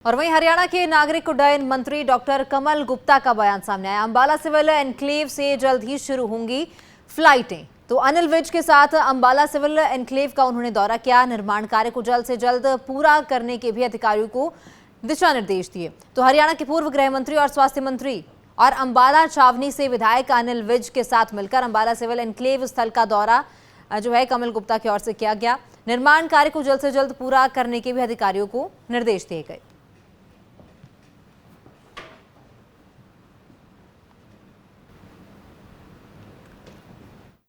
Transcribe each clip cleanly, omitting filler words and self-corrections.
और वहीं हरियाणा के नागरिक उड्डयन मंत्री डॉक्टर कमल गुप्ता का बयान सामने आया। अंबाला सिविल एनक्लेव से जल्द ही शुरू होंगी फ्लाइटें। तो अनिल विज के साथ अंबाला सिविल एनक्लेव का उन्होंने दौरा किया। निर्माण कार्य को जल्द से जल्द पूरा करने के भी अधिकारियों को दिशा निर्देश दिए। तो हरियाणा के पूर्व गृह मंत्री और स्वास्थ्य मंत्री और अंबाला छावनी से विधायक अनिल विज के साथ मिलकर अंबाला सिविल एनक्लेव स्थल का दौरा कमल गुप्ता की ओर से किया गया। निर्माण कार्य को जल्द से जल्द पूरा करने के भी अधिकारियों को निर्देश दिए गए।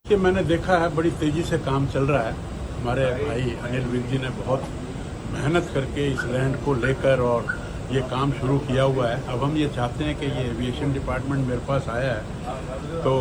कि मैंने देखा है बड़ी तेजी से काम चल रहा है। हमारे भाई अनिल विज जी ने बहुत मेहनत करके इस लैंड को लेकर और ये काम शुरू किया हुआ है। अब हम ये चाहते हैं कि ये एविएशन डिपार्टमेंट मेरे पास आया है तो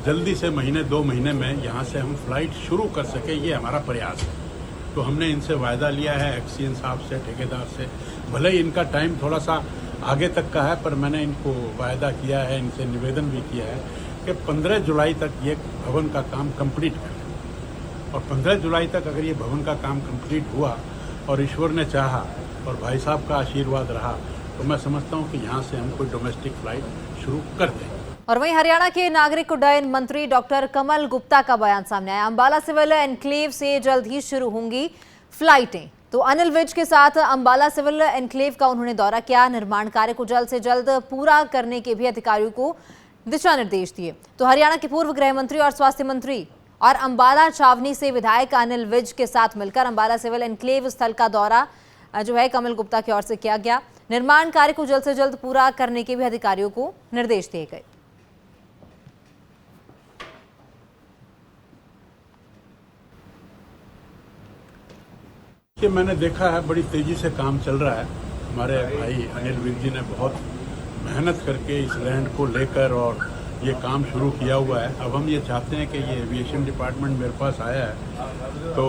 जल्दी से महीने 2 महीने में यहाँ से हम फ्लाइट शुरू कर सके, ये हमारा प्रयास है। तो हमने इनसे वायदा लिया है एक्सीएन साहब से, ठेकेदार से। भले ही इनका टाइम थोड़ा सा आगे तक का है, पर मैंने इनको वायदा किया है, इनसे निवेदन भी किया है कि 15 जुलाई तक ये भवन का काम कंप्लीट करें। और 15 जुलाई तक अगर ये भवन का काम कंप्लीट हुआ और ईश्वर ने चाहा और भाई साहब का आशीर्वाद रहा तो मैं समझता हूँ कि यहाँ से हम कोई डोमेस्टिक फ्लाइट शुरू कर दें। और वहीं हरियाणा के नागरिक उड्डयन मंत्री डॉक्टर कमल गुप्ता का बयान सामने आया। अंबाला सिविल एनक्लेव से जल्द ही शुरू होंगी फ्लाइटें। तो अनिल विज के साथ अंबाला सिविल एनक्लेव का उन्होंने दौरा किया। निर्माण कार्य को जल्द से जल्द पूरा करने के भी अधिकारियों को दिशा निर्देश दिए। तो हरियाणा के पूर्व गृह मंत्री और स्वास्थ्य मंत्री और अंबाला छावनी से विधायक अनिल विज के साथ मिलकर अंबाला सिविल एनक्लेव स्थल का दौरा कमल गुप्ता की ओर से किया गया। निर्माण कार्य को जल्द से जल्द पूरा करने के भी अधिकारियों को निर्देश दिए गए। कि मैंने देखा है बड़ी तेजी से काम चल रहा है। हमारे भाई अनिल विज जी ने बहुत मेहनत करके इस लैंड को लेकर और ये काम शुरू किया हुआ है। अब हम ये चाहते हैं कि ये एविएशन डिपार्टमेंट मेरे पास आया है तो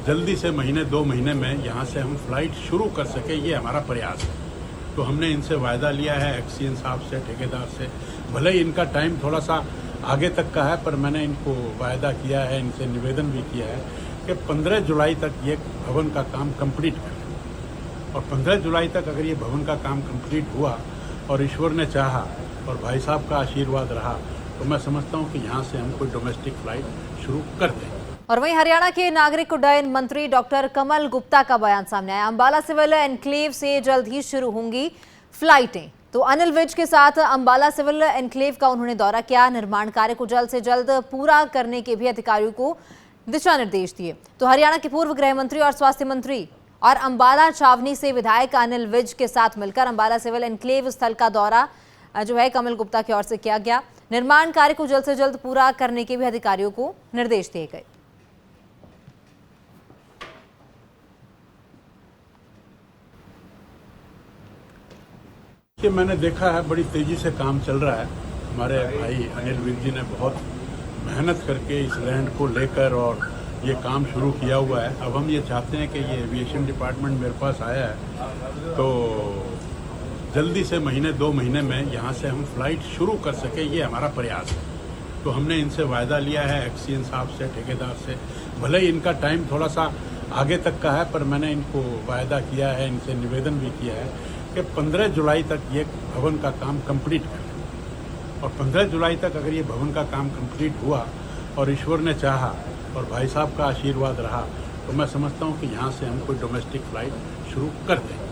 जल्दी से महीने 2 महीने में यहाँ से हम फ्लाइट शुरू कर सके, ये हमारा प्रयास है। तो हमने इनसे वायदा लिया है एक्सीएन साहब से, ठेकेदार से। भले ही इनका टाइम थोड़ा सा आगे तक का है, पर मैंने इनको वायदा किया है, इनसे निवेदन भी किया है कि 15 जुलाई तक ये भवन का काम कंप्लीट करें। और 15 जुलाई तक अगर ये भवन का काम कंप्लीट हुआ और ईश्वर ने चाहा और भाई साहब का आशीर्वाद रहा तो मैं समझता हूँ कि यहाँ से हम कोई डोमेस्टिक फ्लाइट शुरू कर दें। और वहीं हरियाणा के नागरिक उड्डयन मंत्री डॉक्टर कमल गुप्ता का बयान सामने आया। अंबाला सिविल एनक्लेव से जल्द ही शुरू होंगी फ्लाइटें। तो अनिल विज के साथ अंबाला सिविल एनक्लेव का उन्होंने दौरा किया। निर्माण कार्य को जल्द से जल्द पूरा करने के भी अधिकारियों को दिशा निर्देश दिए। तो हरियाणा के पूर्व गृह मंत्री और स्वास्थ्य मंत्री और अंबाला छावनी से विधायक अनिल विज के साथ मिलकर अंबाला सिविल एनक्लेव स्थल का दौरा कमल गुप्ता की ओर से किया गया। निर्माण कार्य को जल्द से जल्द पूरा करने के भी अधिकारियों को निर्देश दिए गए। कि मैंने देखा है बड़ी तेजी से काम चल रहा है। हमारे भाई अनिल विज जी ने बहुत मेहनत करके इस लैंड को लेकर और ये काम शुरू किया हुआ है। अब हम ये चाहते हैं कि ये एविएशन डिपार्टमेंट मेरे पास आया है तो जल्दी से महीने 2 महीने में यहाँ से हम फ्लाइट शुरू कर सके, ये हमारा प्रयास है। तो हमने इनसे वायदा लिया है एक्सीएन साहब से, ठेकेदार से। भले ही इनका टाइम थोड़ा सा आगे तक का है, पर मैंने इनको वायदा किया है, इनसे निवेदन भी किया है कि 15 जुलाई तक ये भवन का काम कंप्लीट करें। और 15 जुलाई तक अगर ये भवन का काम कंप्लीट हुआ और ईश्वर ने चाहा और भाई साहब का आशीर्वाद रहा तो मैं समझता हूँ कि यहाँ से हम कोई डोमेस्टिक फ्लाइट शुरू कर दें।